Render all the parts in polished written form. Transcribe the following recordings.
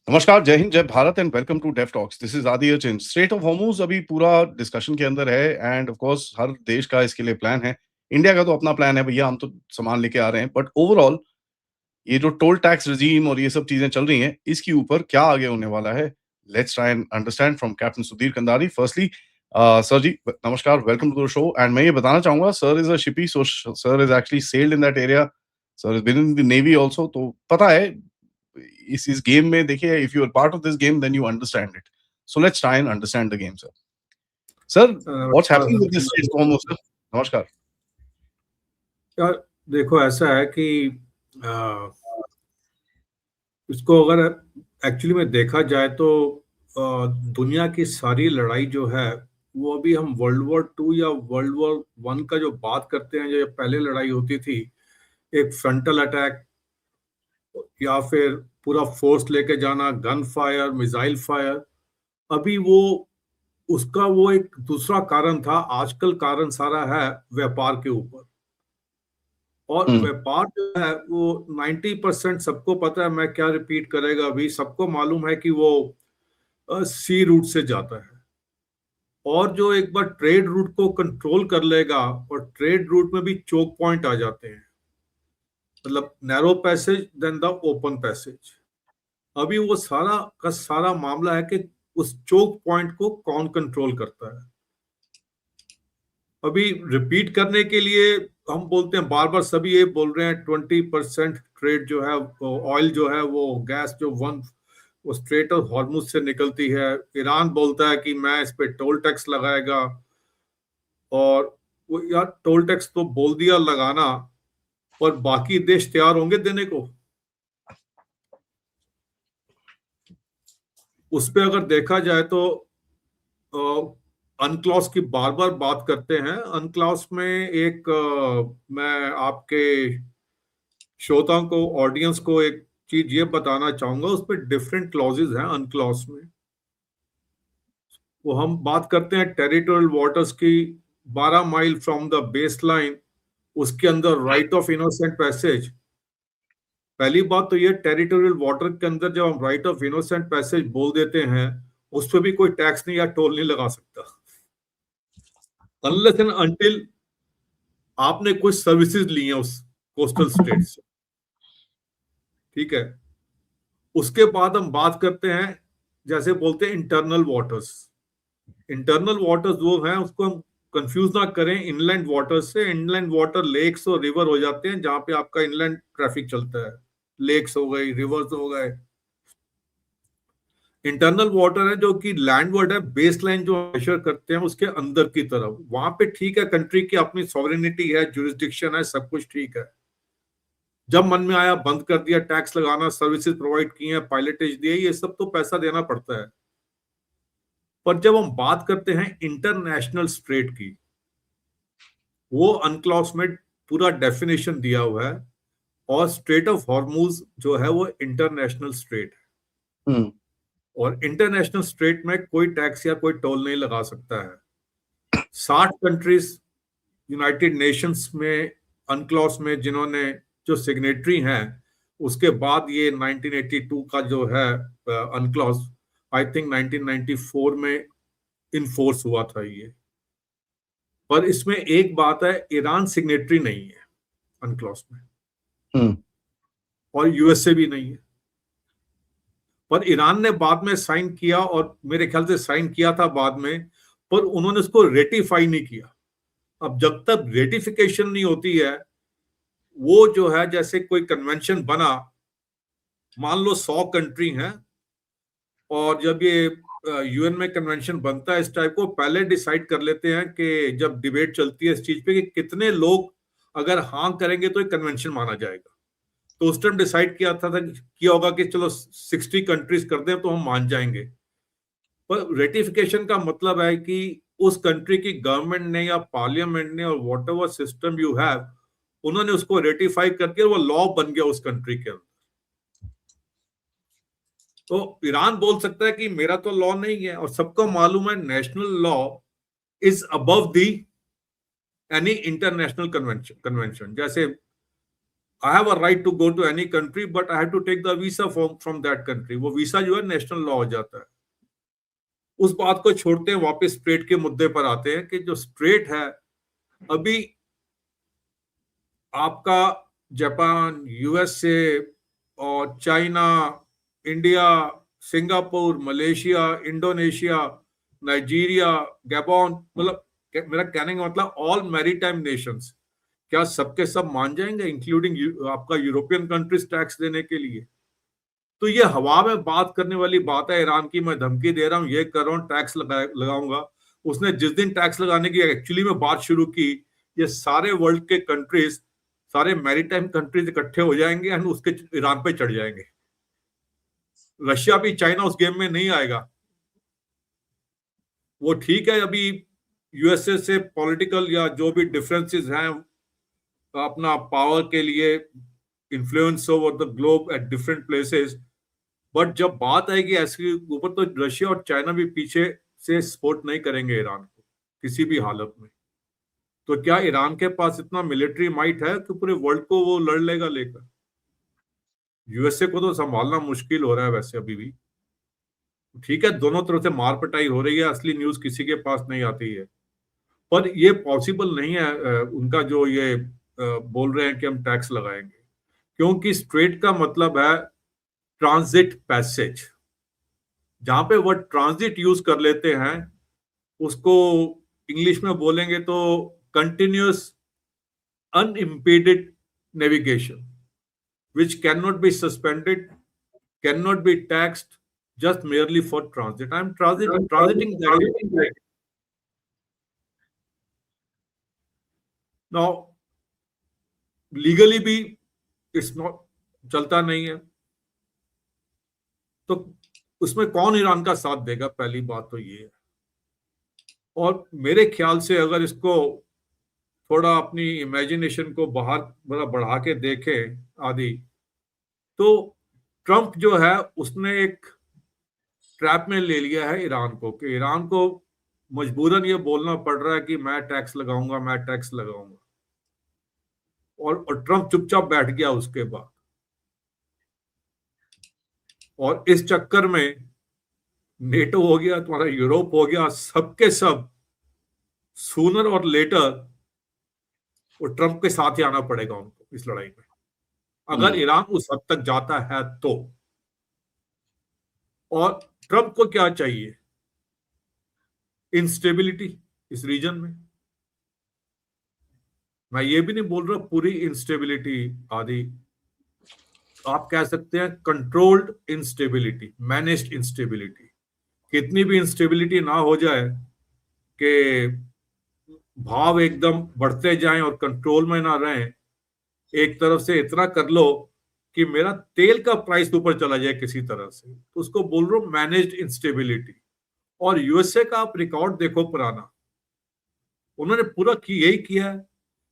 नमस्कार, Jai Hind, Jai Bharat and welcome to Def Talks. This is Adi Achin. Straight of Hormuz अभी पूरा discussion के अंदर है एंड ऑफ कोर्स हर देश का इसके लिए प्लान है। इंडिया का तो अपना प्लान है भैया, हम तो सामान लेके आ रहे हैं। बट ओवरऑल ये जो टोल टैक्स रेजीम और ये सब चीज़ें चल रही हैं, इसके ऊपर क्या आगे होने वाला है? Let's try and understand from captain Sudhir Kandhari. Firstly sir ji नमस्कार, welcome to the show. And मैं ये बताना चाहूँगा sir is a shippie, so sir is actually sailed in that area. Sir is been in the navy also, तो पता है इस game में। देखिए, if you are part of this game then you understand it. So let's try and understand the game sir. Sir what's happening with this state कॉमो sir? नमस्कार। यार देखो, ऐसा है कि इसको अगर एक्चुअली में देखा जाए तो दुनिया की सारी लड़ाई जो है वो अभी हम वर्ल्ड वॉर 2 या वर्ल्ड वॉर 1 का जो बात करते हैं, जो पहले लड़ाई होती थी, एक फ्रंटल अटैक या फिर पूरा फोर्स लेके जाना, गन फायर, मिसाइल फायर। अभी वो उसका वो एक दूसरा कारण था। आजकल कारण सारा है व्यापार के ऊपर। और व्यापार जो है वो 90% सबको पता है। मैं क्या रिपीट करेगा, अभी सबको मालूम है कि वो सी रूट से जाता है। और जो एक बार ट्रेड रूट को कंट्रोल कर लेगा, और ट्रेड रूट में भी चोक पॉइंट आ जाते हैं, मतलब narrow passage then the open passage. अभी वो सारा का सारा मामला है कि उस चोक पॉइंट को कौन कंट्रोल करता है। अभी रिपीट करने के लिए हम बोलते हैं, बार बार सभी ये बोल रहे हैं 20% ट्रेड जो है, ऑयल जो है, वो गैस जो वो स्ट्रेट ऑफ हॉर्मुज से निकलती है। ईरान बोलता है कि मैं इस पे टोल टैक्स लगाएगा। और वो यार, टोल टैक्स तो बोल दिया लगाना, पर बाकी देश तैयार होंगे देने को? उस पे अगर देखा जाए तो अनक्लॉस की बार बार बात करते हैं। अनक्लॉस में एक मैं आपके श्रोताओं को, ऑडियंस को एक चीज ये बताना चाहूंगा। उस पर डिफरेंट क्लॉजेज हैं अनक्लॉस में। वो हम बात करते हैं टेरिटोरियल वाटर्स की, 12 mile from the base line, उसके अंदर राइट ऑफ इनोसेंट पैसेज। पहली बात तो ये, टेरिटोरियल वाटर के अंदर जब हम राइट ऑफ इनोसेंट पैसेज बोल देते हैं, उस पर भी कोई टैक्स नहीं या टोल नहीं लगा सकता, अनलेस एंड अनटिल आपने कुछ सर्विसेज ली हैं उस कोस्टल स्टेट से। ठीक है। उसके बाद हम बात करते हैं, जैसे बोलते हैं इंटरनल वाटर्स। इंटरनल वाटर्स वो हैं, उसको हम कंफ्यूज ना करें इनलैंड वाटर से। इनलैंड वाटर लेक्स और रिवर हो जाते हैं, जहां पे आपका इनलैंड ट्रैफिक चलता है। लेक्स हो गई, रिवर्स हो गए। इंटरनल वाटर है जो कि लैंडवर्ड है, बेस लाइन जो मेजर करते हैं उसके अंदर की तरफ। वहां पे ठीक है, कंट्री की अपनी सॉवरेनिटी है, जुरिस्डिक्शन है, सब कुछ ठीक है। जब मन में आया बंद कर दिया टैक्स लगाना, सर्विसेज प्रोवाइड किए हैं, पायलटेज दिए, ये सब तो पैसा देना पड़ता है। पर जब हम बात करते हैं इंटरनेशनल स्ट्रेट की, वो अनक्लॉस में पूरा डेफिनेशन दिया हुआ है। और स्ट्रेट ऑफ हॉर्मुज जो है वो इंटरनेशनल स्ट्रेट है। और इंटरनेशनल स्ट्रेट में कोई टैक्स या कोई टोल नहीं लगा सकता है। 60 कंट्रीज यूनाइटेड नेशंस में अनक्लॉस में जिन्होंने, जो सिग्नेटरी हैं, उसके बाद ये 1982 का जो है अनक्लॉस, आई थिंक 1994 में इनफोर्स हुआ था ये। पर इसमें एक बात है, ईरान सिग्नेटरी नहीं है अनक्लॉस में, और यूएसए भी नहीं है। पर ईरान ने बाद में साइन किया, और मेरे ख्याल से साइन किया था बाद में, पर उन्होंने उसको रेटिफाई नहीं किया। अब जब तक रेटिफिकेशन नहीं होती है, वो जो है, जैसे कोई कन्वेंशन बना, मान लो 100 कंट्री हैं, और जब ये यूएन में कन्वेंशन बनता है इस टाइप को, पहले डिसाइड कर लेते हैं कि जब डिबेट चलती है इस चीज पे कि कितने लोग अगर हाँ करेंगे तो एक कन्वेंशन माना जाएगा। तो उस टाइम डिसाइड किया होगा कि चलो 60 कंट्रीज कर दें तो हम मान जाएंगे। पर रेटिफिकेशन का मतलब है कि उस कंट्री की गवर्नमेंट ने या पार्लियामेंट ने, और what ever system you have, उन्होंने उसको रेटिफाई करके वो लॉ बन गया उस कंट्री के अंदर। तो ईरान बोल सकता है कि मेरा तो लॉ नहीं है, और सबको मालूम है national law is above the any international convention. जैसे I have a right to go to any country, but I have to take the visa from that country. वो वीसा जो है नेशनल लॉ हो जाता है। उस बात को छोड़ते हैं, वापस स्ट्रेट के मुद्दे पर आते हैं कि जो स्ट्रेट है, अभी आपका जापान, यूएसए और China, India, Singapore, Malaysia, Indonesia, Nigeria, Gabon, मतलब मेरा कहने का मतलब ऑल मैरीटाइम नेशंस, क्या सबके सब मान जाएंगे, इंक्लूडिंग आपका यूरोपियन कंट्रीज टैक्स देने के लिए? तो ये हवा में बात करने वाली बात है ईरान की। मैं धमकी दे रहा हूं, ये कर रहा हूं, टैक्स लगाऊंगा। उसने जिस दिन टैक्स लगाने की एक्चुअली में बात शुरू की, ये सारे वर्ल्ड के कंट्रीज, सारे मैरीटाइम कंट्रीज इकट्ठे हो जाएंगे एंड उसके ईरान पे चढ़ जाएंगे। रशिया भी, चाइना उस गेम में नहीं आएगा। वो ठीक है, अभी यूएसए से पॉलिटिकल या जो भी डिफरेंसेस हैं, अपना पावर के लिए influence over the globe at different places, but जब बात आएगी ऐसे ऊपर, तो रशिया और चाइना भी पीछे से सपोर्ट नहीं करेंगे ईरान को किसी भी हालत में। तो क्या ईरान के पास इतना मिलिट्री माइट है कि पूरे वर्ल्ड को वो लड़ लेगा लेकर? यूएसए को तो संभालना मुश्किल हो रहा है वैसे अभी भी। ठीक है, दोनों तरफ से मार पिटाई हो रही है, असली न्यूज किसी के पास नहीं आती है, पर ये पॉसिबल नहीं है उनका जो ये बोल रहे हैं कि हम टैक्स लगाएंगे, क्योंकि स्ट्रेट का मतलब है ट्रांजिट पैसेज। जहां पे वर्ड ट्रांजिट यूज कर लेते हैं, उसको इंग्लिश में बोलेंगे तो continuous unimpeded navigation, which cannot be suspended, cannot be taxed, just merely for transit. I'm transiting that. Now, legally भी it's not चलता नहीं है, तो उसमें कौन ईरान का साथ देगा? पहली बात तो ये है। और मेरे ख्याल से अगर इसको थोड़ा अपनी इमेजिनेशन को बाहर बढ़ा के देखें आदि, तो ट्रंप जो है उसने एक ट्रैप में ले लिया है ईरान को, कि ईरान को मजबूरन ये बोलना पड़ रहा है कि मैं टैक्स लगाऊंगा, मैं टैक्स लगाऊंगा, और ट्रंप चुपचाप बैठ गया उसके बाद। और इस चक्कर में नेटो हो गया, तुम्हारा यूरोप हो गया, सबके सब सूनर और लेटर वो ट्रंप के साथ ही आना पड़ेगा उनको इस लड़ाई में, अगर ईरान उस हद तक जाता है तो। और ट्रंप को क्या चाहिए? इंस्टेबिलिटी इस रीजन में। मैं ये भी नहीं बोल रहा पूरी इंस्टेबिलिटी आदि, आप कह सकते हैं कंट्रोल्ड इंस्टेबिलिटी, मैनेज्ड इंस्टेबिलिटी। कितनी भी इंस्टेबिलिटी ना हो जाए कि भाव एकदम बढ़ते जाएं और कंट्रोल में ना रहें, एक तरफ से इतना कर लो कि मेरा तेल का प्राइस ऊपर चला जाए किसी तरह से, तो उसको बोल रहा हूं मैनेज्ड इंस्टेबिलिटी। और यूएसए का आप रिकॉर्ड देखो पुराना, उन्होंने पूरा यही किया है।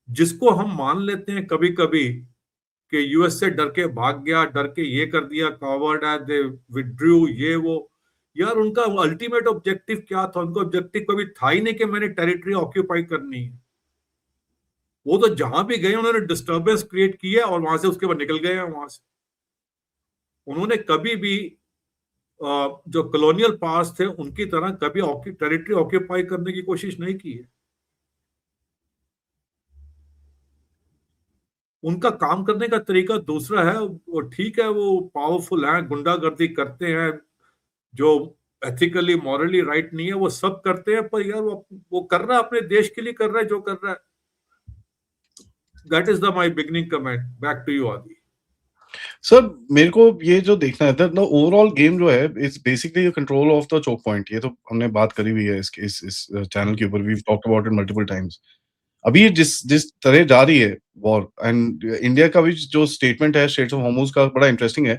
जिसको हम मान लेते हैं कभी कभी कि यूएसए डर के भाग गया, डर के ये कर दिया, कवर्ड है, दे विथड्रू, ये वो, यार उनका अल्टीमेट ऑब्जेक्टिव क्या था? उनका ऑब्जेक्टिव कभी था ही नहीं कि मैंने टेरिटरी ऑक्यूपाई करनी है। वो तो जहां भी गए उन्होंने डिस्टर्बेंस क्रिएट की है और वहां से उसके बाद निकल गए हैं वहां से। उन्होंने कभी भी जो कॉलोनियल पास थे उनकी तरह कभी टेरिटरी ऑक्यूपाई करने की कोशिश नहीं की है। उनका काम करने का तरीका दूसरा है। वो ठीक है, वो पावरफुल है, गुंडागर्दी करते हैं, जो एथिकली मॉरली राइट नहीं है वो सब करते हैं, पर यार वो कर रहा है अपने देश के लिए, कर रहा है जो कर रहा है। That is the my beginning comment. Back to you Adi. Sir मेरे को ये जो देखना है द ओवरऑल गेम जो है is basically control of the choke point. ये तो हमने बात करी हुई है इस चैनल के ऊपर, we talked about it multiple times. अभी जिस तरह जा रही है वॉर, एंड इंडिया का भी जो स्टेटमेंट है स्ट्रेट्स ऑफ हॉर्मुज का बड़ा इंटरेस्टिंग है।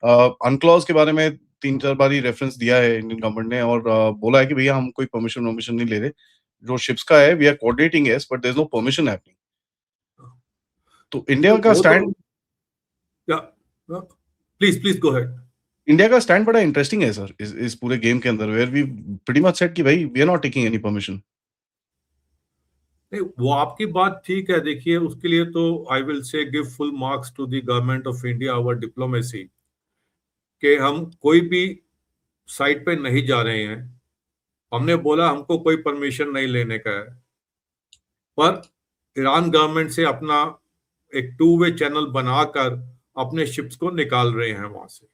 अनक्लॉज के बारे में 3-4 बार ही रेफरेंस दिया है इंडियन गवर्नमेंट ने, और बोला है कि भैया हम कोई परमिशन नहीं ले रहे, जो शिप्स का है we are coordinating yes but there is no permission happening. तो इंडिया का stand, please go ahead. India का स्टैंड बड़ा इंटरेस्टिंग है सर इस पूरे गेम के अंदर, where we pretty much said कि भाई we are not taking any permission. नहीं, वो आपकी बात ठीक है। देखिए, उसके लिए तो I will say give full marks to the government of India, our diplomacy, कि हम कोई भी साइट पे नहीं जा रहे हैं। हमने बोला हमको कोई परमिशन नहीं लेने का है, पर ईरान गवर्नमेंट से अपना एक टू वे चैनल बनाकर अपने शिप्स को निकाल रहे हैं वहां से।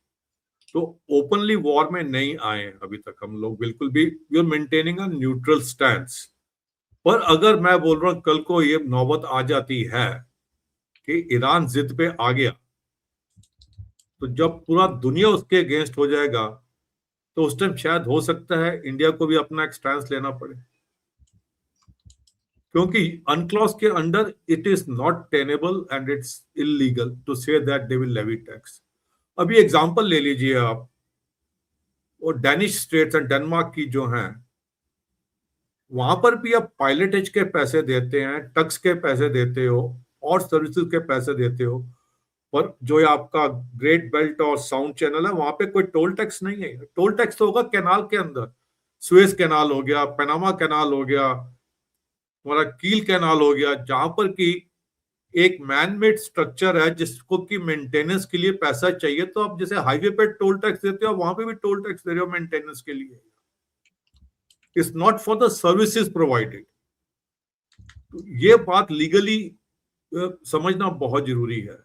तो ओपनली वॉर में नहीं आए अभी तक हम लोग, बिल्कुल भी। We are maintaining a neutral stance. पर अगर मैं बोल रहा हूं कल को ये नौबत आ जाती है कि ईरान जिद पे आ गया, तो जब पूरा दुनिया उसके अगेंस्ट हो जाएगा, तो उस टाइम शायद हो सकता है इंडिया को भी अपना एक स्टैंस लेना पड़े, क्योंकि अनक्लॉज के under it is not tenable and it's illegal to say that they will levy tax. अभी एग्जांपल ले लीजिए आप, और डेनिश स्टेट्स एंड डेनमार्क की जो हैं, वहां पर भी आप पायलटेज के पैसे देते हैं, टैक्स के पैसे देते हो, और सर्विसेज के पैसे देते हो, पर जो ये आपका ग्रेट बेल्ट और साउंड चैनल है, वहां पे कोई टोल टैक्स नहीं है। टोल टैक्स तो होगा कैनाल के अंदर, सुएज कैनाल हो गया, पनामा कैनाल हो गया, हमारा कील कैनाल हो गया, जहां पर की एक मैनमेड स्ट्रक्चर है जिसको की मेंटेनेंस के लिए पैसा चाहिए। तो आप जैसे हाईवे पे टोल टैक्स देते हो, वहां पे भी टोल टैक्स दे रहे हो मेंटेनेंस के लिए। It's not for the services provided. ये बात लीगली समझना बहुत जरूरी है।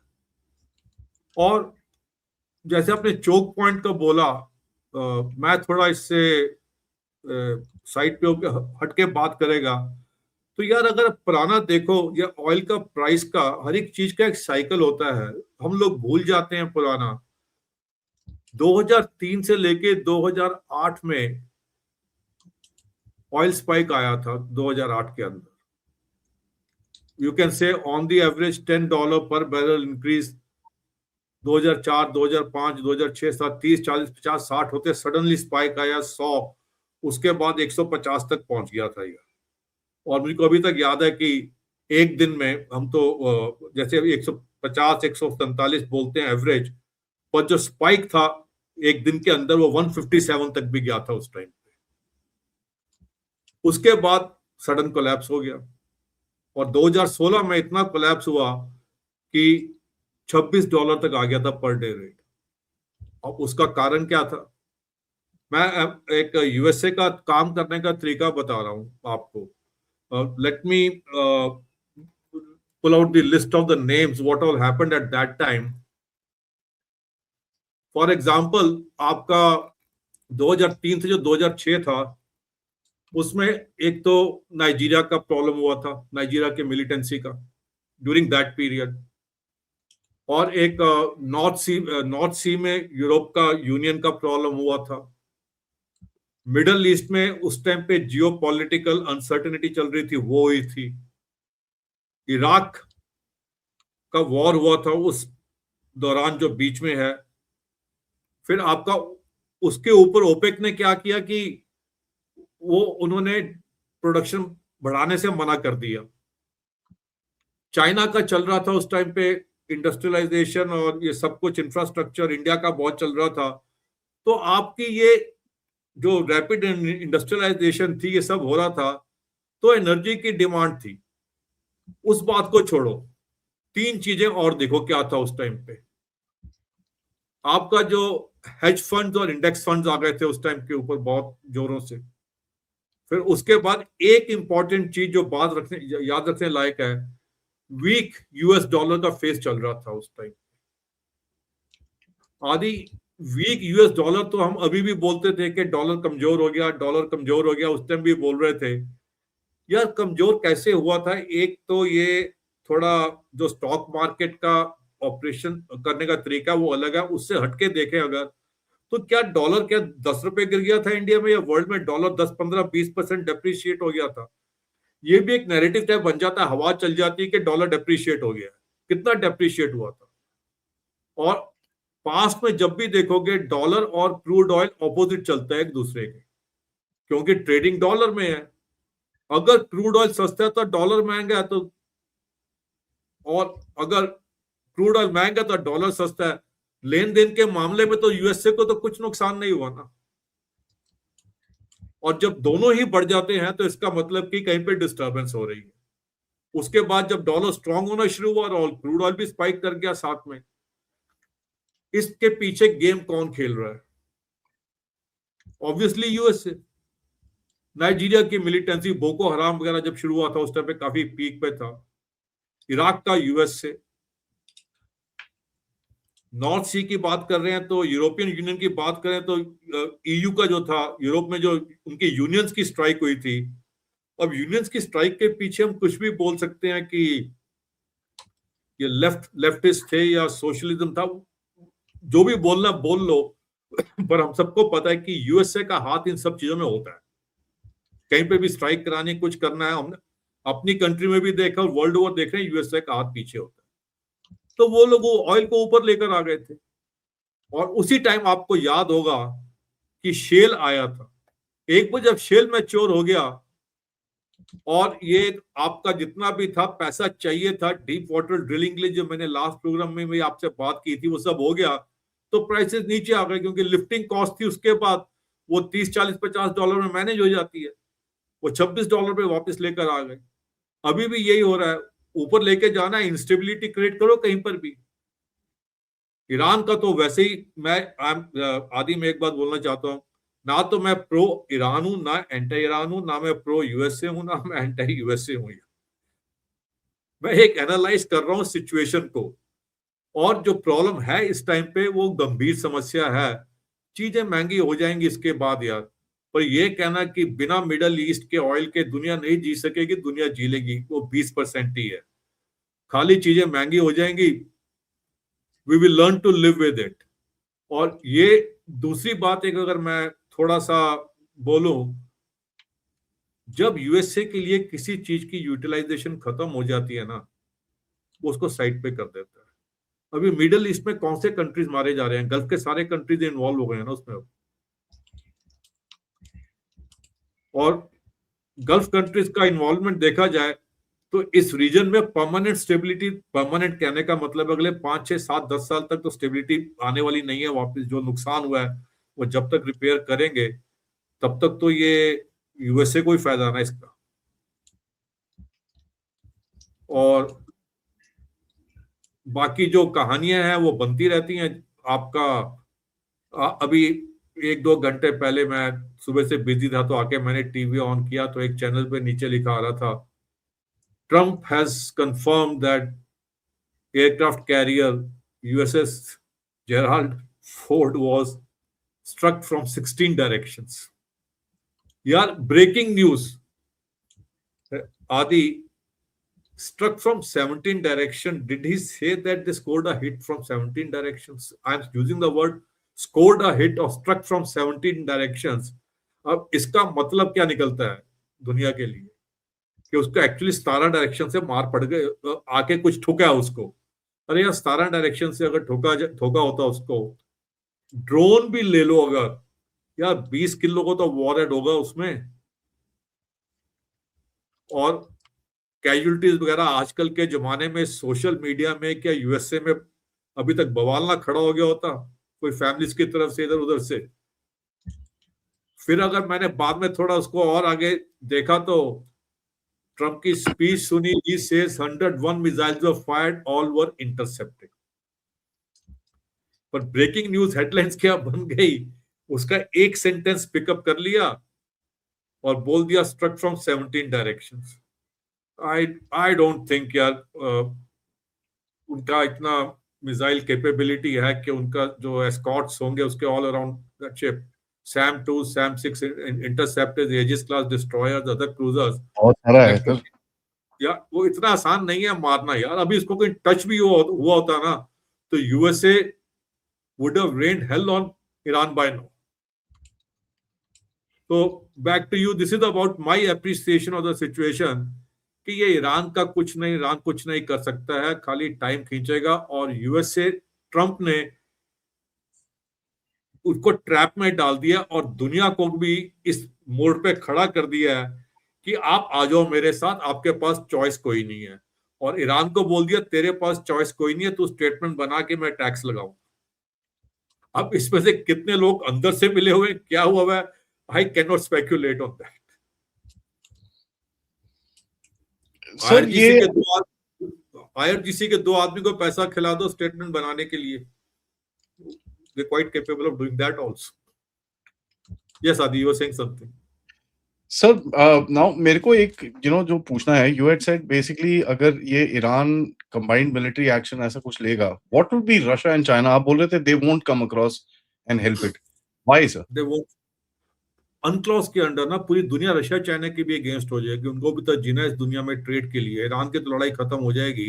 और जैसे आपने चोक पॉइंट का बोला, मैं थोड़ा इससे साइड पे होकर हटके बात करेगा। तो यार, अगर पुराना देखो, या ऑयल का प्राइस का, हर एक चीज का एक साइकिल होता है। हम लोग भूल जाते हैं पुराना। 2003 से लेके 2008 में ऑयल स्पाइक आया था 2008 के अंदर। You can say on the average $10 पर बैरल इंक्रीज। 2004, 2005, 2006, 7, 30, 40, 50, 60 होते सडनली स्पाइक आया 100, उसके बाद 150 तक पहुंच गया था ये। और मुझको अभी तक याद है कि एक दिन में हम तो जैसे 150, 147 बोलते हैं एवरेज, पर जो स्पाइक था एक दिन के अंदर, वो 157 तक भी गया था उस टाइम पे। उसके बाद सडन कोलैप्स हो गया, और 2016 में इतना कोलैप्स हुआ कि $26 तक आ गया था पर डे रेट। अब उसका कारण क्या था? मैं एक यूएसए का काम करने का तरीका बता रहा हूं आपको। Let me pull out the list of the names what all happened at that time. For example, आपका 2003 से जो 2006 था, उसमें एक तो नाइजीरिया का प्रॉब्लम हुआ था, नाइजीरिया के मिलिटेंसी का ड्यूरिंग दैट पीरियड। और एक नॉर्थ सी में यूरोप का यूनियन का प्रॉब्लम हुआ था। मिडल ईस्ट में उस टाइम पे जियो पॉलिटिकल अनसर्टेनिटी चल रही थी, वो हुई थी। इराक का वॉर हुआ था उस दौरान जो बीच में है। फिर आपका उसके ऊपर ओपेक ने क्या किया कि उन्होंने प्रोडक्शन बढ़ाने से मना कर दिया। चाइना का चल रहा था उस टाइम पे इंडस्ट्रियलाइजेशन, और ये सब कुछ इंफ्रास्ट्रक्चर इंडिया का बहुत चल रहा था। तो आपकी ये जो रैपिड इंडस्ट्रियलाइजेशन थी, ये सब हो रहा था, तो एनर्जी की डिमांड थी। उस बात को छोड़ो, तीन चीजें और देखो क्या था उस टाइम पे। आपका जो हेज फंड्स और इंडेक्स फंड्स आ गए थे उस टाइम के ऊपर बहुत जोरों से। फिर उसके बाद एक इंपॉर्टेंट चीज जो याद रखने लायक है, वीक यूएस डॉलर का फेस चल रहा था उस टाइम। आदि वीक यूएस डॉलर तो हम अभी भी बोलते थे कि डॉलर कमजोर हो गया, डॉलर कमजोर हो गया, उस टाइम भी बोल रहे थे। यार, कमजोर कैसे हुआ था? एक तो ये थोड़ा जो स्टॉक मार्केट का ऑपरेशन करने का तरीका वो अलग है, उससे हटके देखें अगर, तो क्या डॉलर क्या 10 रुपए गिर गया था इंडिया में, या वर्ल्ड में डॉलर 10, 15, 20% डेप्रिशिएट हो गया था? ये भी एक नैरेटिव टाइप बन जाता है, हवा चल जाती है कि डॉलर डेप्रिशिएट हो गया। कितना डेप्रिशिएट हुआ था? और पास्ट में जब भी देखोगे, डॉलर और क्रूड ऑयल ऑपोजिट चलता है एक दूसरे के, क्योंकि ट्रेडिंग डॉलर में है। अगर क्रूड ऑयल सस्ता है तो डॉलर महंगा है, तो और अगर क्रूड ऑयल महंगा तो डॉलर सस्ता है। लेन देन के मामले में तो यूएसए को तो कुछ नुकसान नहीं हुआ ना। और जब दोनों ही बढ़ जाते हैं तो इसका मतलब कि कहीं पे डिस्टर्बेंस हो रही है। उसके बाद जब डॉलर स्ट्रांग होना शुरू हुआ और क्रूड ऑयल भी स्पाइक कर गया साथ में। इसके पीछे गेम कौन खेल रहा है? Obviously USA. नाइजीरिया की मिलिटेंसी बोको हराम वगैरह जब शुरू हुआ था उस टाइम पे काफी पीक पे था। इराक का यूएसए। नॉर्थ सी की बात कर रहे हैं तो यूरोपियन यूनियन की बात करें तो ईयू का जो था, यूरोप में जो उनकी यूनियंस की स्ट्राइक हुई थी। अब यूनियंस की स्ट्राइक के पीछे हम कुछ भी बोल सकते हैं कि ये लेफ्टिस्ट थे या सोशलिज्म था, जो भी बोलना बोल लो, पर हम सबको पता है कि यूएसए का हाथ इन सब चीजों में होता है। कहीं पे भी स्ट्राइक करानी, कुछ करना है, हमने अपनी कंट्री में भी देखा और वर्ल्ड ओवर देख रहे हैं, यूएसए का हाथ पीछे होता है। तो वो लोग ऑयल को ऊपर लेकर आ गए थे। और उसी टाइम आपको याद होगा कि शेल आया था। एक बार जब शेल मैच्योर हो गया और ये आपका जितना भी था पैसा चाहिए था डीप वाटर ड्रिलिंग के लिए, जो मैंने लास्ट प्रोग्राम में भी आपसे बात की थी, वो सब हो गया, तो प्राइसेस नीचे आ गए क्योंकि लिफ्टिंग कॉस्ट थी उसके बाद वो 30, 40, 50 डॉलर में मैनेज हो जाती है, वो 26 डॉलर पे वापस लेकर आ गए। अभी भी यही हो रहा है, ऊपर लेके जाना है, इंस्टेबिलिटी क्रिएट करो कहीं पर भी। ईरान का तो वैसे ही मैं आदि में एक बात बोलना चाहता हूं, ना तो मैं प्रो ईरान हूं, ना एंटी ईरान हूं, ना मैं प्रो यूएसए हूं, ना मैं एंटी यूएसए हूं। मैं एक एनालाइज कर रहा हूं सिचुएशन को, और जो प्रॉब्लम है इस टाइम पे वो गंभीर समस्या है। चीजें महंगी हो जाएंगी इसके बाद यार, पर ये कहना कि बिना मिडल ईस्ट के ऑयल के दुनिया नहीं जी सकेगी, दुनिया जी लेगी, वो 20% ही है। खाली चीजें महंगी हो जाएंगी, we will learn to live with it. और ये दूसरी बात एक अगर मैं थोड़ा सा बोलूं, जब यूएसए के लिए किसी चीज की यूटिलाइजेशन खत्म हो जाती है ना, वो उसको साइड पे कर देता है। अभी मिडिल ईस्ट में कौन से कंट्रीज मारे जा रहे हैं? गल्फ के सारे कंट्रीज इन्वॉल्व हो गए हैं ना उसमें अब। और गल्फ कंट्रीज का इन्वॉल्वमेंट देखा जाए तो इस रीजन में परमानेंट स्टेबिलिटी, परमानेंट कहने का मतलब अगले 5, 6, 7, 10 साल तक तो स्टेबिलिटी आने वाली नहीं है। वापस जो नुकसान हुआ है वो जब तक रिपेयर करेंगे तब तक तो ये यूएसए को ही फायदा ना इसका। और बाकी जो कहानियां हैं वो बनती रहती हैं। आपका अभी 1-2 घंटे पहले मैं सुबह से बिजी था तो आके मैंने टीवी ऑन किया तो एक चैनल पे नीचे लिखा आ रहा था, Trump has confirmed that aircraft carrier USS Gerald Ford was struck from 16 directions. यार breaking news, Adi, struck from 17 direction. Did he say that they scored a hit from 17 directions? I'm using the word scored a hit or struck from 17 directions. अब इसका मतलब क्या निकलता है दुनिया के लिए कि उसको एक्चुअली 17 डायरेक्शन से मार पड़ गए, आके कुछ ठुका उसको। अरे यार 17 डायरेक्शन से अगर ठोका होता उसको, ड्रोन भी ले लो अगर, यार 20 किलो को तो वॉरहेड होगा उसमें। और कैजुअलिटीज वगैरह आजकल के जमाने में सोशल मीडिया में, क्या यूएसए में अभी तक बवाल ना खड़ा हो गया होता कोई फैमिलीज की तरफ से, इधर उधर से। फिर अगर मैंने बाद में थोड़ा उसको और आगे देखा तो ट्रम्प की स्पीच सुनी, he says 101 missiles were fired, all were intercepted. पर ब्रेकिंग न्यूज हेडलाइंस क्या बन गई, उसका एक सेंटेंस पिकअप कर लिया और बोल दिया struck from 17 directions. I don't think यार उनका इतना मिसाइल कैपेबिलिटी है कि उनका जो एस्कॉर्ट्स होंगे उसके all around ship, SAM-2, SAM-6 interceptors, Aegis class destroyers, other cruisers, बहुत सारा है सर। या वो इतना आसान नहीं है मारना यार। अभी इसको कोई टच भी हुआ होता ना तो USA would have rained hell on Iran by now. तो back to you, this is about my appreciation of the situation कि ये ईरान का कुछ नहीं, ईरान कुछ नहीं कर सकता है, खाली टाइम खींचेगा। और यूएसए, ट्रंप ने उसको ट्रैप में डाल दिया और दुनिया को भी इस मोड़ पे खड़ा कर दिया है कि आप आ जाओ मेरे साथ, आपके पास चॉइस कोई नहीं है। और ईरान को बोल दिया तेरे पास चॉइस कोई नहीं है, तू स्टेटमेंट बना के मैं टैक्स लगाऊं। अब इसमें से कितने लोग अंदर से मिले हुए, क्या हुआ है, I can not speculate on that. Sir IRGC ये के आईआरजीसी के दो आदमी को पैसा खिला दो स्टेटमेंट बनाने के लिए, they quite capable of doing that also. Yes Aadi, you are saying something. Sir now मेरे को एक जो पूछना है, यू हैड सेड बेसिकली अगर ये ईरान कंबाइंड मिलिट्री एक्शन ऐसा कुछ लेगा, what would be Russia and China? आप बोल रहे थे they won't come across and help it, why sir? They वो अनक्लॉज के अंडर ना पूरी दुनिया रशिया चाइना की भी अगेंस्ट हो जाएगी, उनको भी तो जीना इस दुनिया में ट्रेड के लिए। ईरान की तो लड़ाई खत्म हो जाएगी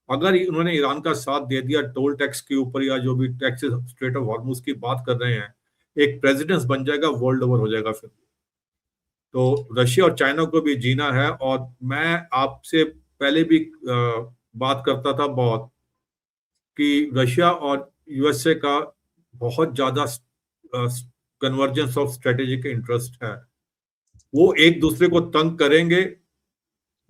अगर उन्होंने ईरान का साथ दे दिया टोल टैक्स के ऊपर, या जो भी टैक्स स्ट्रेट ऑफ हॉर्मुज की बात कर रहे हैं, एक प्रेसिडेंस बन जाएगा, वर्ल्ड ओवर हो जाएगा फिर। तो रशिया और चाइना को भी जीना है। और मैं आपसे पहले भी बात करता था बहुत कि रशिया और यूएसए का बहुत ज्यादा कन्वर्जेंस ऑफ स्ट्रेटेजिक इंटरेस्ट है। वो एक दूसरे को तंग करेंगे।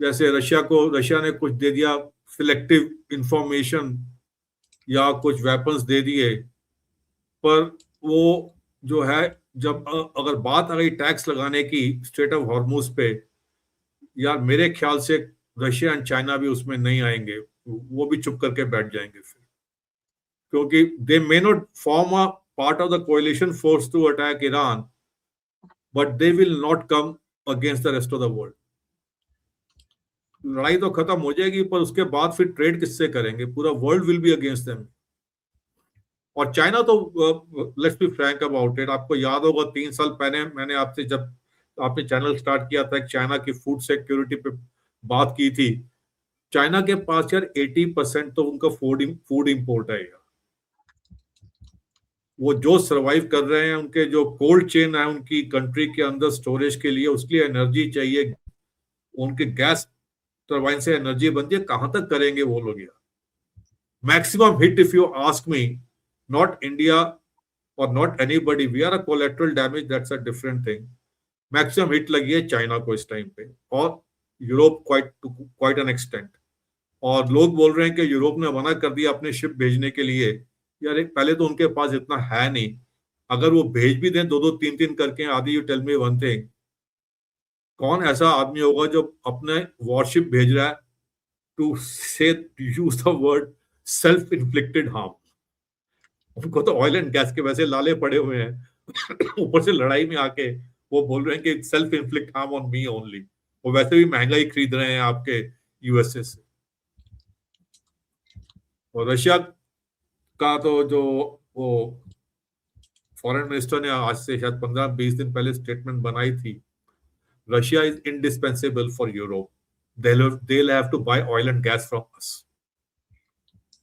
जैसे रशिया ने कुछ दे दिया सिलेक्टिव इंफॉर्मेशन या कुछ वेपन्स दे दिए, पर वो जो है, जब अगर बात आ गई टैक्स लगाने की स्ट्रेट ऑफ हॉर्मुज पे, यार मेरे ख्याल से रशिया एंड चाइना भी उसमें नहीं आएंगे, वो भी चुप करके बैठ जाएंगे फिर, क्योंकि they may not form a part of the coalition force to attack Iran, but they will not come against the rest of the world. लड़ाई तो खत्म हो जाएगी, पर उसके बाद फिर ट्रेड किससे करेंगे? पूरा world will be against them. और चाइना तो let's be frank about it, आपको याद होगा 3 साल पहले मैंने आपसे, जब आपने चैनल स्टार्ट किया था, चाइना की फूड सिक्योरिटी पे बात की थी। चाइना के पास यार 80% तो उनका फूड इंपोर्ट है यार। वो जो सरवाइव कर रहे हैं, उनके जो कोल्ड चेन है उनकी कंट्री के अंदर स्टोरेज के लिए, उसके लिए एनर्जी चाहिए, उनके गैस टरबाइन से एनर्जी बनती है, कहां तक करेंगे वो लोग यार? Maximum hit, if you ask me, not India और not anybody, we are a collateral damage, that's a different thing. Maximum hit लगी है चाइना को इस टाइम पे, और यूरोप क्वाइट एन एक्सटेंट। और लोग बोल रहे हैं कि यूरोप ने मना कर दिया अपने शिप भेजने के लिए। यार एक पहले तो उनके पास इतना है नहीं, अगर वो भेज भी दें 2-2, 3-3 करके, Adi you tell me one thing, कौन ऐसा आदमी होगा जो अपने वॉरशिप भेज रहा है टू से use the word self inflicted harm? उनको तो ऑयल एंड गैस के वैसे लाले पड़े हुए हैं ऊपर से लड़ाई में आके वो बोल रहे हैं कि self inflict harm on me only. वो वैसे भी महंगाई खरीद रहे हैं आपके यूएसए से। और रशिया का तो जो वो फॉरेन मिनिस्टर ने आज से शायद 15-20 दिन पहले स्टेटमेंट बनाई थी, Russia is indispensable for Europe, they'll have to buy oil and gas from us।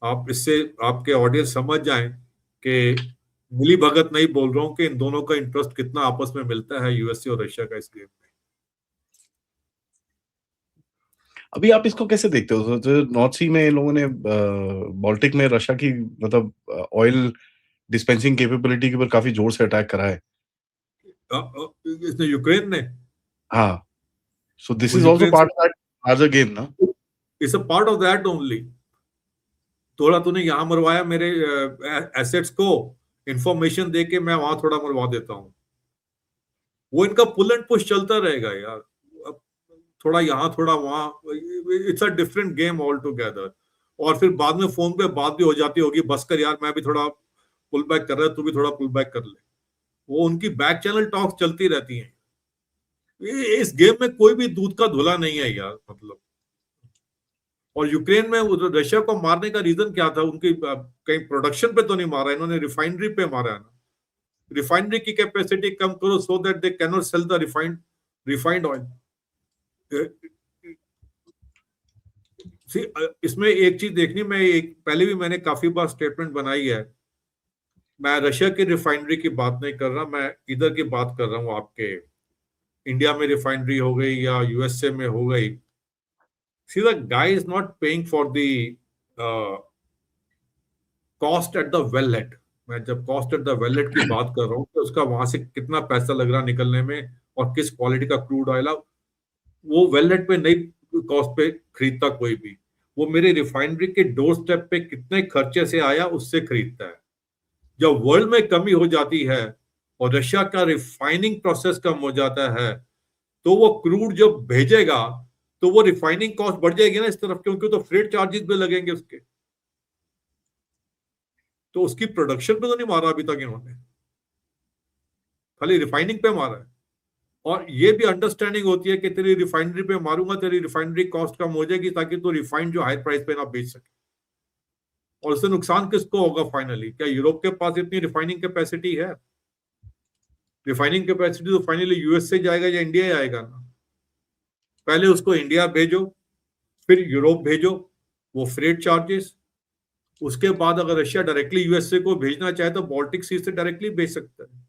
आप इससे आपके ऑडियंस समझ जाएं कि मिली भगत नहीं बोल रहा हूं, कि इन दोनों का इंटरेस्ट कितना आपस में मिलता है, यूएसए और रशिया का इस गेम में। अभी आप इसको कैसे देखते हो? जो नॉर्थ सी में इन लोगों ने बाल्टिक में रशिया की मतलब ऑयल डिस्पेंसिंग कैपेबिलिटी के ऊपर काफी जोर से अटैक करा है। इसने यूक्रेन ने, हाँ, सो दिस वो is also Ukraine part of that larger game ना। Is a part of that only. थोड़ा तूने यहां मरवाया मेरे एसेट्स को, इंफॉर्मेशन दे के मैं वहां थोड़ा मरवा देता हूं। वो इनका पुल एंड पुश चलता रहेगा यार, थोड़ा यहाँ थोड़ा वहां, it's a different game all together. और फिर बाद में फोन पे बात भी हो जाती होगी, बस कर यार, मैं भी थोड़ा पुल बैक कर रहा है, तू भी थोड़ा पुल बैक कर ले। वो उनकी बैक चैनल टॉक चलती रहती हैं। इस गेम में कोई भी दूध का धुला नहीं है यार, मतलब। और यूक्रेन में रशिया को मारने का रीजन क्या था? उनकी कहीं प्रोडक्शन पे तो नहीं मारा, इन्होंने रिफाइनरी पे मारा है ना। रिफाइनरी की कैपेसिटी कम करो so that they can not sell the refined oil. इसमें एक चीज देखनी, पहले भी मैंने काफी बार स्टेटमेंट बनाई है, मैं रशिया की रिफाइनरी की बात नहीं कर रहा, मैं इधर की बात कर रहा हूँ। आपके इंडिया में रिफाइनरी हो गई या यूएसए में हो गई, see the guy is not paying for the cost at the wellhead. मैं जब कॉस्ट एट द वेलहेड की बात कर रहा हूँ, तो उसका वहां से कितना पैसा लग रहा निकलने में, और किस क्वालिटी का क्रूड ऑयल, वो वेलहेड पे नहीं कॉस्ट पे खरीदता कोई भी। वो मेरे रिफाइनरी के डोर स्टेप पे कितने खर्चे से आया उससे खरीदता है। जब वर्ल्ड में कमी हो जाती है और रशिया का रिफाइनिंग प्रोसेस कम हो जाता है, तो वो क्रूड जब भेजेगा, तो वो रिफाइनिंग कॉस्ट बढ़ जाएगी ना इस तरफ, क्योंकि तो फ्रेट चार्जेस भी लगेंगे उसके। तो उसकी प्रोडक्शन पे तो नहीं मारा अभी तक इन्होंने, खाली रिफाइनिंग पे मारा है। और ये भी अंडरस्टैंडिंग होती है कि तेरी रिफाइनरी पे मारूंगा, तेरी रिफाइनरी कॉस्ट कम हो जाएगी, ताकि तो रिफाइंड जो हाई प्राइस पे ना बेच सके। और उससे नुकसान किसको होगा फाइनली? क्या यूरोप के पास इतनी रिफाइनिंग कैपेसिटी है? रिफाइनिंग कैपेसिटी तो फाइनली यूएस से जाएगा या इंडिया आएगा ना। पहले उसको इंडिया भेजो, फिर यूरोप भेजो, वो फ्रेट चार्जेस। उसके बाद अगर रशिया डायरेक्टली यूएसए को भेजना चाहे तो बाल्टिक सी से डायरेक्टली भेज सकता है।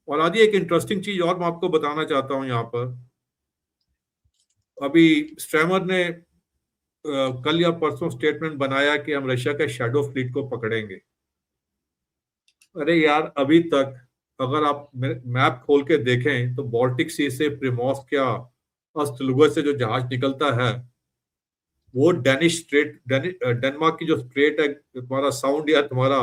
और आदि एक इंटरेस्टिंग चीज और मैं आपको बताना चाहता हूं यहाँ पर। अभी स्ट्रैमर ने कल या परसों स्टेटमेंट बनाया कि हम रशिया के शैडो फ्लीट को पकड़ेंगे। अरे यार, अभी तक अगर आप मैप खोल के देखें तो बाल्टिक सी से प्रिमोर्स्क या अस्तलुगा से जो जहाज निकलता है, वो डेनिश स्ट्रेट, डेनमार्क की जो स्ट्रेट है तुम्हारा साउंड या तुम्हारा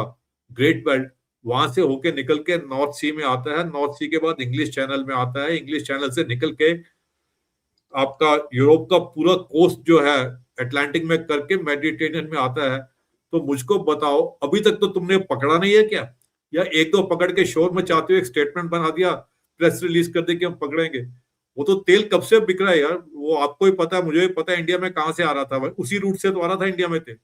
ग्रेट बेल्ट, वहां से होके निकल के नॉर्थ सी में आता है। नॉर्थ सी के बाद इंग्लिश चैनल में आता है। इंग्लिश चैनल से निकल के आपका यूरोप का पूरा कोस्ट जो है अटलांटिक में करके मेडिटेरियन में आता है। तो मुझको बताओ, अभी तक तो तुमने पकड़ा नहीं है क्या? या एक दो पकड़ के शोर मचाते हुए एक स्टेटमेंट बना दिया, प्रेस रिलीज कर दे कि हम पकड़ेंगे? वो तो तेल कब से बिक रहा है यार, वो आपको ही पता है, मुझे भी पता है, इंडिया में कहां से आ रहा था भाई, उसी रूट से तो आ रहा था इंडिया में तेल।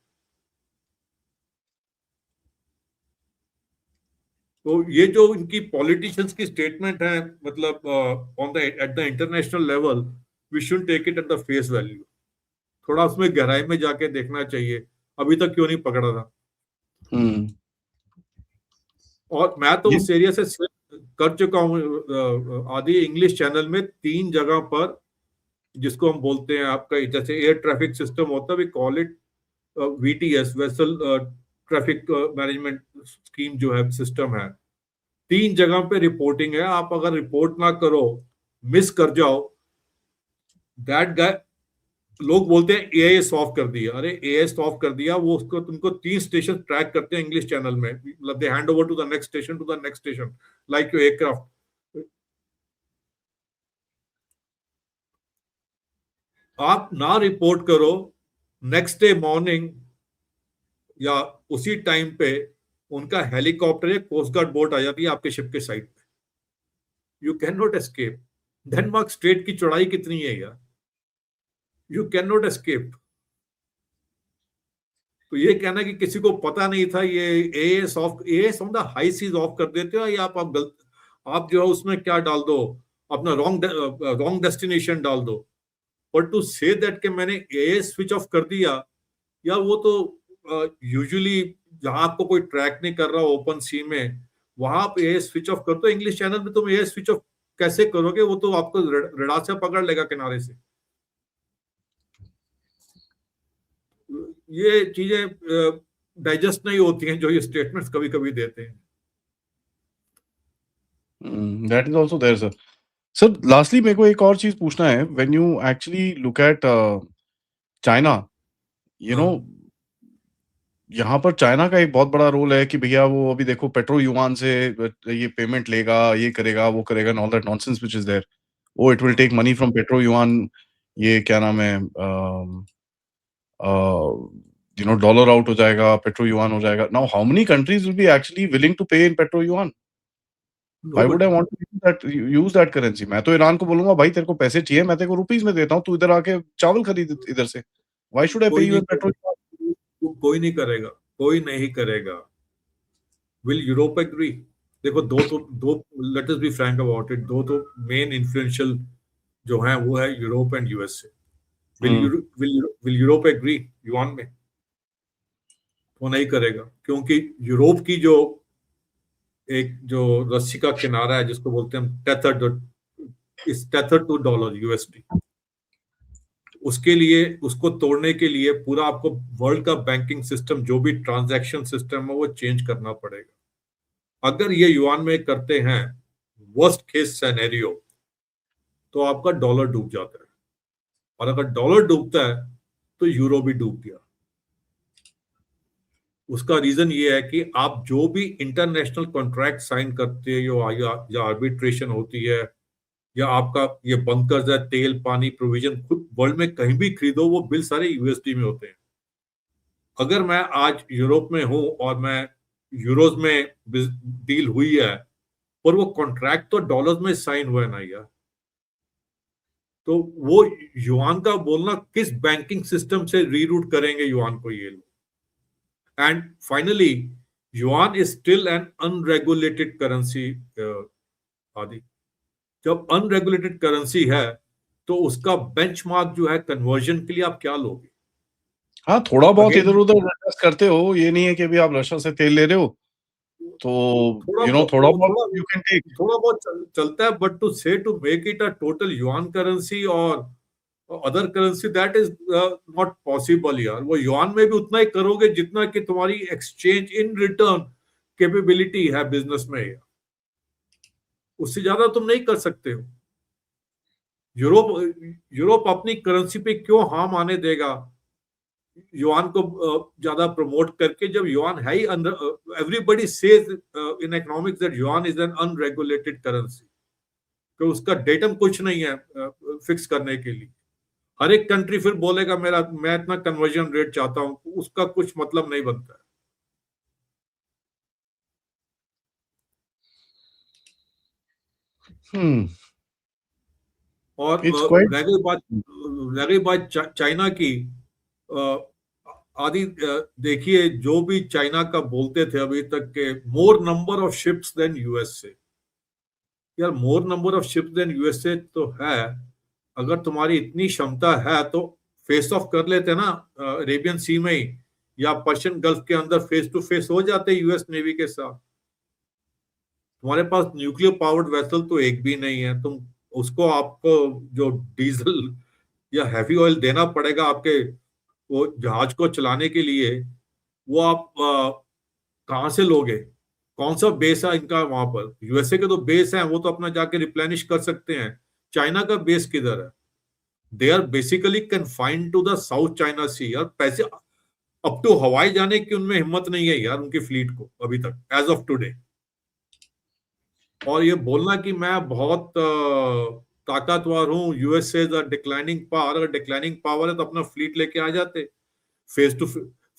तो ये जो इनकी पॉलिटिशियंस की स्टेटमेंट है, मतलब on the at the international level, we should take it at the face value. थोड़ा उसमें गहराई में जाके देखना चाहिए, अभी तक क्यों नहीं पकड़ा था। और मैं तो ये उस एरिया से कर चुका हूँ आदि, इंग्लिश चैनल में 3 जगह पर, जिसको हम बोलते हैं आपका जैसे एयर ट्रैफिक सिस्टम होता है, we call it VTS, vessel traffic management scheme जो है, सिस्टम है। 3 जगह पे रिपोर्टिंग है। आप अगर रिपोर्ट ना करो, मिस कर जाओ, दैट गाय, लोग बोलते हैं एआईएस ऑफ कर दिया। अरे एआईएस ऑफ कर दिया, वो उसको तुमको 3 स्टेशन ट्रैक करते हैं इंग्लिश चैनल में, मतलब they hand over to the next station, to the next station, like your aircraft. आप ना रिपोर्ट करो, नेक्स्ट डे मॉर्निंग या उसी टाइम पे उनका हेलीकॉप्टर या कोस्ट गार्ड बोट आ जाती है आपके शिप के साइड पे। You can not escape. Denmark straight की चौड़ाई कितनी है यार, यू कैन नॉट एस्केप। तो ये कहना कि किसी को पता नहीं था, ये as on the high seas off कर देते हो, या आप जो है उसमें क्या डाल दो, अपना रॉन्ग डेस्टिनेशन डाल दो। पर टू से दैट कि मैंने एएस स्विच ऑफ कर दिया, या वो तो यूजुअली जहां आपको कोई ट्रैक नहीं कर रहा ओपन सी में, वहां आप एएस स्विच ऑफ कर दो। इंग्लिश चैनल में तुम एएस स्विच ऑफ कैसे करोगे? वो तो आपको रडार से पकड़ लेगा किनारे से। ये चीजें डाइजेस्ट नहीं होती हैं जो ये स्टेटमेंट्स कभी कभी देते हैं। That is also there sir. Sir lastly मेरे को एक और चीज पूछना है, when you actually look at China, you know, हाँ, यहाँ पर चाइना का एक बहुत बड़ा रोल है कि भैया वो अभी देखो पेट्रो युआन से ये पेमेंट लेगा, ये करेगा, वो करेगा, and all that nonsense which is there. Oh it will take money from petro yuan, ये क्या नाम है, डॉलर आउट हो जाएगा, पेट्रो युआन हो जाएगा। Now how many countries will be actually willing to pay in petro yuan? Why would I nobody. Want to use that currency? मैं तो ईरान को बोलूंगा भाई तेरे को पैसे चाहिए, मैं तेरे को रुपीस में देता हूँ, तू इधर आके चावल खरीद इधर से। व्हाई शुड आई पे कोई यू नहीं इन पेट्रो? करेगा, कोई नहीं करेगा, कोई नहीं करेगा। Will Europe agree? देखो, though, let us be frank about it, though तो मेन इन्फ्लुएंशियल जो है वो है Europe and USA. Hmm will Europe agree yuan में? वो नहीं करेगा, क्योंकि यूरोप की जो एक जो रस्सी का किनारा है, जिसको बोलते हैं टेथर, इस टेथर टू डॉलर यूएसडी, उसके लिए, उसको तोड़ने के लिए पूरा आपको वर्ल्ड का बैंकिंग सिस्टम, जो भी ट्रांजैक्शन सिस्टम है, वो चेंज करना पड़ेगा। अगर ये युआन में करते हैं, वर्स्ट केस सिनेरियो, तो आपका डॉलर डूब जाता है। और अगर डॉलर डूबता है तो यूरो भी डूब गया। उसका रीजन ये है कि आप जो भी इंटरनेशनल कॉन्ट्रैक्ट साइन करते हो, या आर्बिट्रेशन होती है, या आपका ये बंकर्स है, तेल पानी प्रोविजन, खुद वर्ल्ड में कहीं भी खरीदो वो बिल सारे यूएसडी में होते हैं। अगर मैं आज यूरोप में हूं और मैं यूरोज में डील हुई है, और वो कॉन्ट्रैक्ट तो डॉलर्स में साइन हुआ है ना यार, तो वो युआन का बोलना किस बैंकिंग सिस्टम से रीरूट करेंगे युआन को ये लोग। And finally yuan is still an unregulated currency. आदि जब अनरेगुलेटेड करेंसी है तो उसका बेंचमार्क जो है कन्वर्जन के लिए आप क्या लोगे? हाँ, थोड़ा बहुत अगेन इधर-उधर एडजस्ट करते हो, ये नहीं है कि अभी आप रशिया से तेल ले रहे हो, तो थोड़ा थोड़ा वो बहुत थोड़ा यू कैन टेक। थोड़ा बहुत चलता है, but to say to make it a total yuan currency और other currency, that is not possible यार। वो युआन में भी उतना ही करोगे जितना कि तुम्हारी एक्सचेंज इन रिटर्न कैपेबिलिटी है बिजनेस में यार, उससे ज्यादा तुम नहीं कर सकते हो। यूरोप यूरोप अपनी करेंसी पे क्यों हार्म आने देगा युआन को ज्यादा प्रमोट करके, जब युआन है ही अंदर। Everybody says in economics that yuan is an unregulated currency, तो उसका डेटम कुछ नहीं है फिक्स करने के लिए। हर एक कंट्री फिर बोलेगा मेरा मैं इतना कन्वर्जन रेट चाहता हूं, उसका कुछ मतलब नहीं बनता है। हम्म, और इट्स क्वाइट। रह गई बात चाइना की। अ, आदि देखिए जो भी चाइना का बोलते थे अभी तक के, more number of ships than USA. यार more number of ships than USA तो है, अगर तुम्हारी इतनी क्षमता है तो फेस ऑफ कर लेते ना अरेबियन सी में ही, या पर्शियन गल्फ के अंदर फेस टू फेस हो जाते यूएस नेवी के साथ। तुम्हारे पास न्यूक्लियर पावर्ड वेसल तो एक भी नहीं है, तुम उसको आपको जो डीजल या हैवी ऑयल देना पड़ेगा आपके वो जहाज को चलाने के लिए, वो आप कहाँ से लोगे? कौन सा बेस है इनका वहां पर? यूएसए के तो बेस हैं, वो तो अपना जाके रिप्लेनिश कर सकते हैं। चाइना का बेस किधर है? They are basically confined to the South China Sea यार। पैसे अप टू हवाई जाने की उनमें हिम्मत नहीं है यार, उनकी फ्लीट को अभी तक एज ऑफ टुडे। और ये बोलना कि मैं बहुत ताकतवर हूँ, यूएसए द डिक्लाइनिंग पावर, अगर डिक्लाइनिंग पावर है तो अपना फ्लीट लेके आ जाते, फेस टू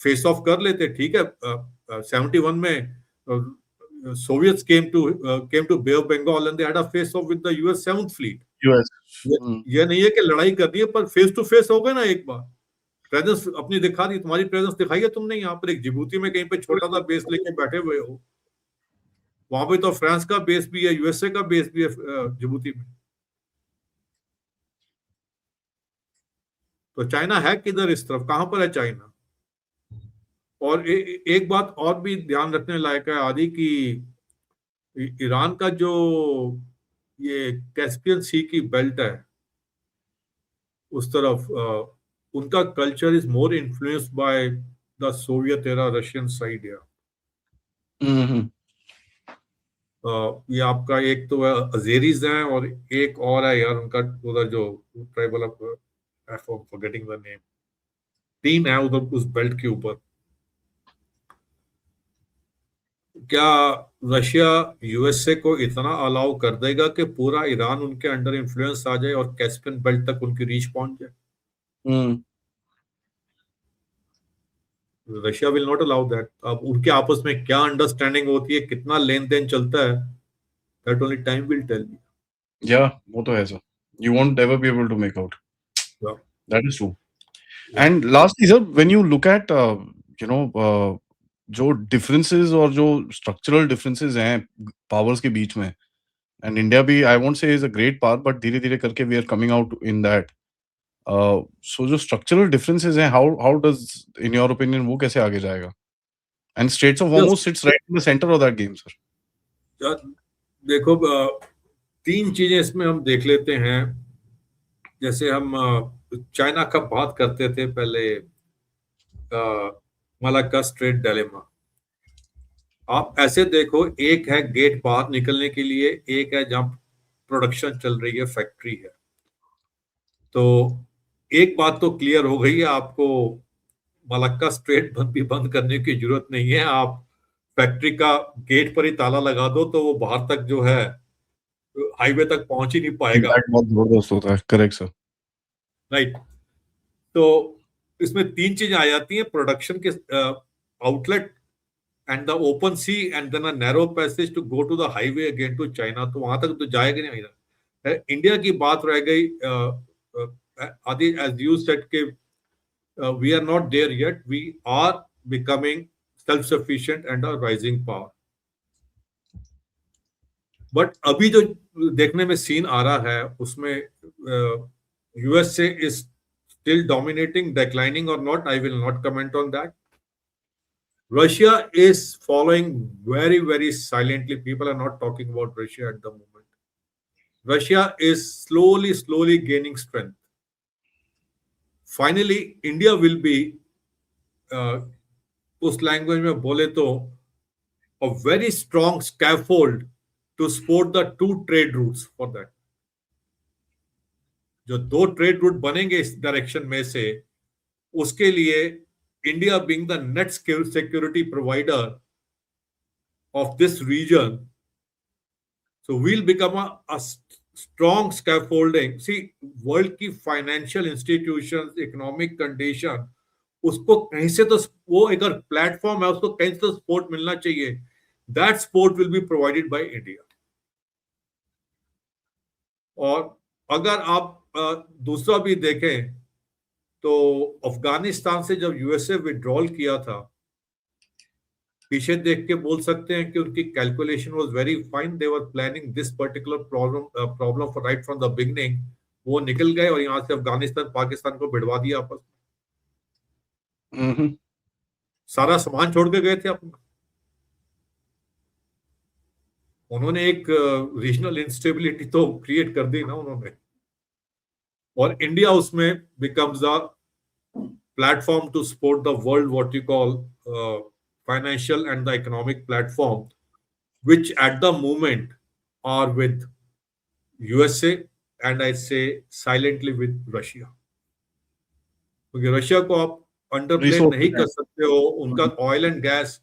फेस ऑफ कर लेते। ठीक है, 71 में Soviets came to bay of Bengal and they had a face off with the US seventh fleet. US. ये नहीं है कि लड़ाई कर दी है, पर फेस टू फेस हो गए ना एक बार, प्रेजेंस अपनी दिखा दी, तुम्हारी प्रेजेंस दिखाई है तुमने। यहाँ पर एक जिबूती में कहीं पे छोटा सा बेस लेके बैठे हुए हो, वहां पे तो फ्रांस का बेस भी है, यूएसए का बेस भी है जिबूती में। तो चाइना है किधर? इस तरफ कहां पर है चाइना? और एक बात और भी ध्यान रखने लायक है आदि की, ईरान का जो ये कैस्पियन सी की बेल्ट है उस तरफ, उनका culture is more influenced by the Soviet era Russian side. या हम्म। ये आपका एक तो अजेरीज हैं और एक और है यार उनका उधर जो tribal of, forgetting the name, तीन है उधर उस बेल्ट के ऊपर। क्या रशिया यूएसए को इतना अलाउ कर देगा कि पूरा ईरान उनके अंडर इन्फ्लुएंस आ जाए और कैस्पियन बेल्ट तक उनकी रीच पहुंच जाए? Hmm. Russia will not allow that. अब उनके आपस में क्या अंडरस्टैंडिंग होती है, कितना लेन देन चलता है, that only time will tell या वो तो है sir, you won't ever be able to make out, you. That is true. And lastly sir, when you look at you know जो डिफरेंसेस और जो स्ट्रक्चरल डिफरेंसेस हैं पावर्स के बीच में, एंड इंडिया भी I won't say is a great power, but धीरे धीरे करके we are coming out in that. So जो स्ट्रक्चरल डिफरेंसेस हैं, how how does in your opinion वो कैसे आगे जाएगा? And straits of yes, Hormuz sits right in the center of that game sir. देखो तीन चीजें इसमें हम देख लेते हैं। जैसे हम चाइना का बात करते थे पहले, मलाक्का स्ट्रेट डायलेमा। आप ऐसे देखो, एक है गेट बाहर निकलने के लिए, एक है जहां प्रोडक्शन चल रही है, फैक्ट्री है। तो एक बात तो क्लियर हो गई है आपको, मलक्का स्ट्रेट भी बंद करने की जरूरत नहीं है। आप फैक्ट्री का गेट पर ही ताला लगा दो तो वो बाहर तक जो है हाईवे तक पहुंच ही नहीं पाएगा। इम्पैक्ट बहुत जबरदस्त होता है, करेक्ट सर। राइट। तो इसमें तीन चीजें आ जाती हैं, प्रोडक्शन के outlet and the open sea and then a narrow passage to go to the highway again to China, तो वहां तक तो जाएगा नहीं। इंडिया की बात रह गई। आदि एज यू सेड के we are not there yet, we are becoming self sufficient and a rising power. But अभी जो देखने में सीन आ रहा है उसमें USA is still dominating, declining और not, I will not comment on that. Russia is following very, very silently. People are not talking about Russia at the moment. Russia is slowly, slowly gaining strength. Finally, India will be, उस language में बोले तो, a very strong scaffold to support the two trade routes for that. जो दो trade route बनेंगे इस direction में से, उसके लिए India being the net security provider of this region, so we'll become a strong scaffolding. See, world की financial institutions, economic condition, उसको कहीं से तो वो अगर प्लेटफॉर्म है उसको कहीं से तो सपोर्ट मिलना चाहिए। That support will be provided by India. और अगर आप दूसरा भी देखें तो अफगानिस्तान से जब यूएसए विड्रॉल किया था, पीछे देख के बोल सकते हैं कि उनकी calculation was very fine, they were planning this particular problem for right from the beginning. वो निकल गए और यहाँ से अफगानिस्तान पाकिस्तान को भिड़वा दिया आपस में। सारा सामान छोड़ के गए थे अपना। उन्होंने एक रीजनल इंस्टेबिलिटी तो क्रिएट कर दी ना उन्होंने। और इंडिया उसमें becomes the platform to support the world, what you call financial and the economic platform, which at the moment are with USA and I say silently with Russia. क्योंकि Russia को आप अंडरप्ले नहीं कर सकते हो, उनका oil and gas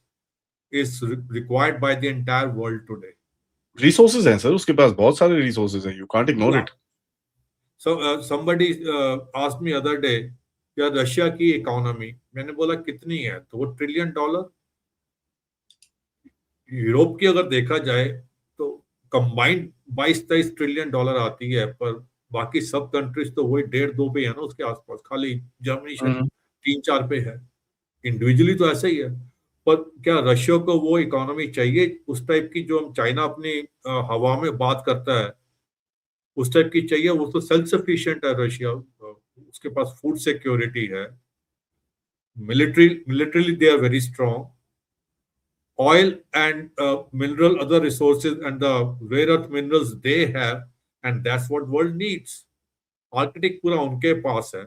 is required by the entire world today. Resources हैं sir, उसके पास बहुत सारे रिसोर्सेज हैं, you can't ignore it. So somebody asked me other day, क्या रशिया की इकोनॉमी, मैंने बोला कितनी है, $2 ट्रिलियन। यूरोप की अगर देखा जाए तो कंबाइंड 22-23 ट्रिलियन डॉलर आती है, पर बाकी सब कंट्रीज तो वही 1.5-2 पे है ना, उसके आसपास। खाली जर्मनी शायद 3-4 पे है। इंडिविजुअली तो ऐसा ही है। पर क्या रशिया को वो इकोनॉमी चाहिए उस टाइप की जो हम चाइना अपनी हवा में बात करता है, उस टाइप की चाहिए? वो तो सेल्फ सफिशिएंट है रशिया, उसके पास फूड सिक्योरिटी है, militarily they are very strong, oil and mineral other resources and the rare earth minerals they have, and that's what world needs. Arctic पूरा उनके पास है।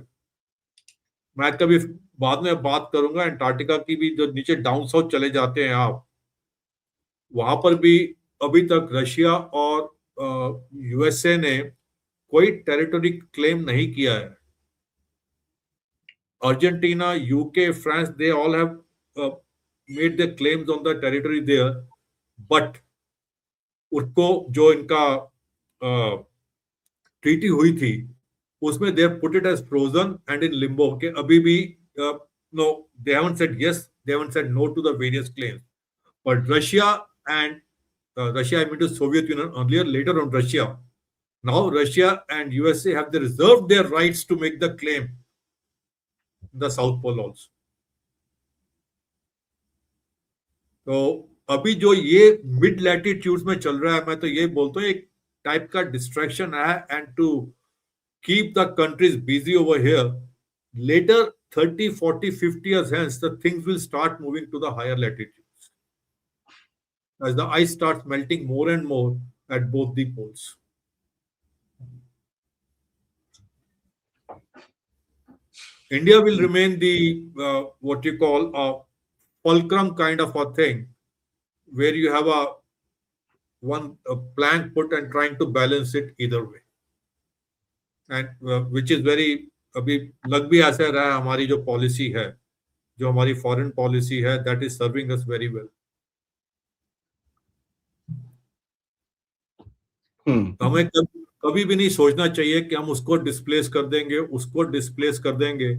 मैं कभी बाद में बात करूंगा अंटार्कटिका की भी, जो नीचे डाउन साउथ चले जाते हैं आप, वहां पर भी अभी तक रशिया और यूएसए ने कोई टेरिटरी क्लेम नहीं किया है। Argentina, UK, France, they all have made their claims on the territory there, but उसको जो इनका ट्रीटी हुई थी उसमें they put it as frozen and in limbo के अभी भी no, they haven't said yes, they haven't said no to the various claims. But Russia and Russia, I mean to Soviet Union earlier, later on Russia, now Russia and USA have they reserved their rights to make the claim in the South Pole also. तो अभी जो ये mid latitudes में चल रहा है, मैं तो ये बोलता हूँ एक टाइप का डिस्ट्रैक्शन है, and to keep the countries busy over here, later 30, 40, 50 years hence the things will start moving to the higher latitudes as the ice starts melting more and more at both the poles. India will remain the what you call a fulcrum kind of a thing, where you have a plank put and trying to balance it either way, and which is very, अभी लग भी ऐसा रहा है, हमारी जो policy है, जो हमारी फॉरेन पॉलिसी है, that is serving us very well. हमें कभी भी नहीं सोचना चाहिए कि हम उसको डिस्प्लेस कर देंगे, उसको डिस्प्लेस कर देंगे।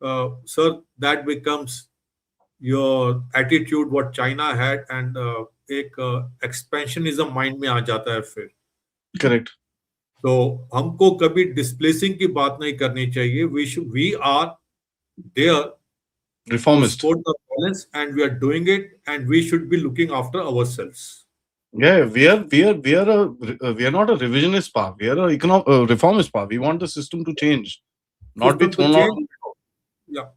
Sir, that becomes your attitude what China had, and एक एक्सपेंशनिज्म माइंड में आ जाता है फिर। करेक्ट। तो हमको कभी डिस्प्लेसिंग की बात नहीं करनी चाहिए। We are there to reformist. support the balance, and we are doing it, and we should be looking after ourselves. Yeah, we are not a revisionist power. We are a reformist power. We want the system to change, not be System to thrown out. change, yeah.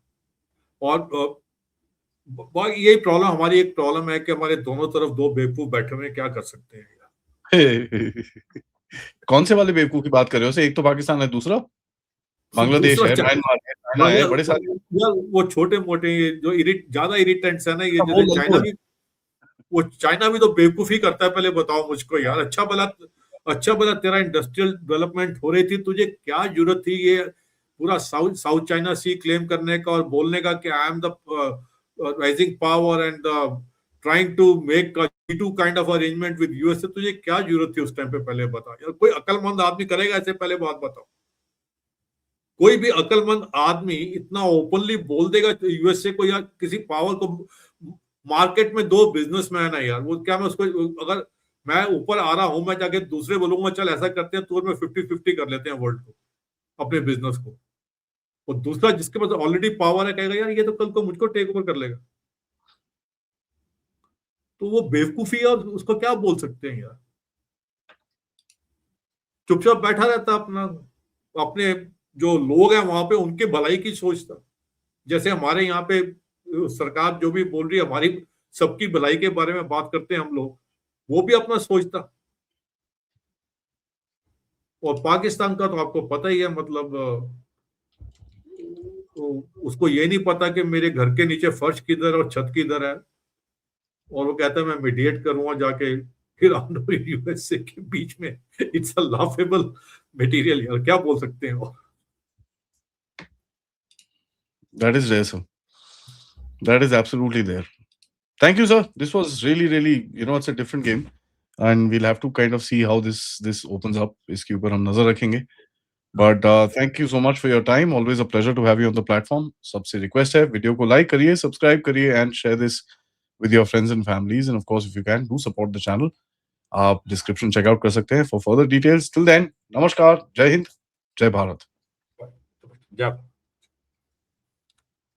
और यही problem, हमारी एक problem है कि हमारे दोनों तरफ दो बेवकूफ बैठे हुए हैं, क्या कर सकते हैं यार। कौन से वाले बेवकूफ की बात कर रहे हो? एक तो पाकिस्तान है, दूसरा बांग्लादेश है, म्यांमार है, चाइना है, बड़े सारे यार वो छोटे मोटे जो ज्यादा इरिटेंट्स है ना, ये वो जैसे चाइना भी, वो चाइना भी तो बेवकूफी करता है। पहले बताओ मुझको यार, अच्छा भला तेरा इंडस्ट्रियल डेवलपमेंट हो रही थी, तुझे क्या जरूरत थी ये पूरा साउथ चाइना सी क्लेम करने का और बोलने का कि I am the rising power and trying to make G2 kind of arrangement with US. तुझे क्या जरूरत थी उस टाइम पे? पहले बता यार, कोई अक्लमंद आदमी करेगा ऐसे? पहले बात बताओ, कोई भी अक्लमंद आदमी इतना ओपनली बोल देगा यूएसए को या किसी पावर को? मार्केट में दो बिजनेसमैन है यार, वो क्या मैं उसको, अगर मैं ऊपर आ रहा हूं, मैं जाके दूसरे बोलूंगा चल ऐसा करते हैं तो में 50-50 कर लेते हैं वर्ल्ड को, अपने बिजनेस को, और दूसरा जिसके पास ऑलरेडी पावर है कहेगा यार ये तो कल को मुझको टेक ओवर कर लेगा। तो वो बेवकूफी है, और उसको क्या बोल सकते हैं यार? चुपचाप बैठा रहता अपना, अपने जो लोग हैं वहां पे उनके भलाई की सोचता। जैसे हमारे यहाँ पे सरकार जो भी बोल रही है, हमारी सबकी भलाई के बारे में बात करते हैं हम लोग, वो भी अपना सोचता। और पाकिस्तान का तो आपको पता ही है, मतलब तो उसको ये नहीं पता कि मेरे घर के नीचे फर्श किधर और छत किधर है, और वो कहता है मैं मीडिएट करूंगा जाके फिर यूएसए के बीच में। इट्स अ लाफेबल मटेरियल यार, क्या बोल सकते हैं वो? That is there, sir. That is absolutely there. Thank you, sir. This was really, it's a different game, and we'll have to kind of see how this opens up. इसके ऊपर हम नजर रखेंगे. But thank you so much for your time. Always a pleasure to have you on the platform. सबसे request है, video को like करिए, subscribe करिए, and share this with your friends and families. And of course, if you can, do support the channel. आप description check out कर सकते हैं for further details. Till then, नमस्कार, जय हिंद, जय भारत. जब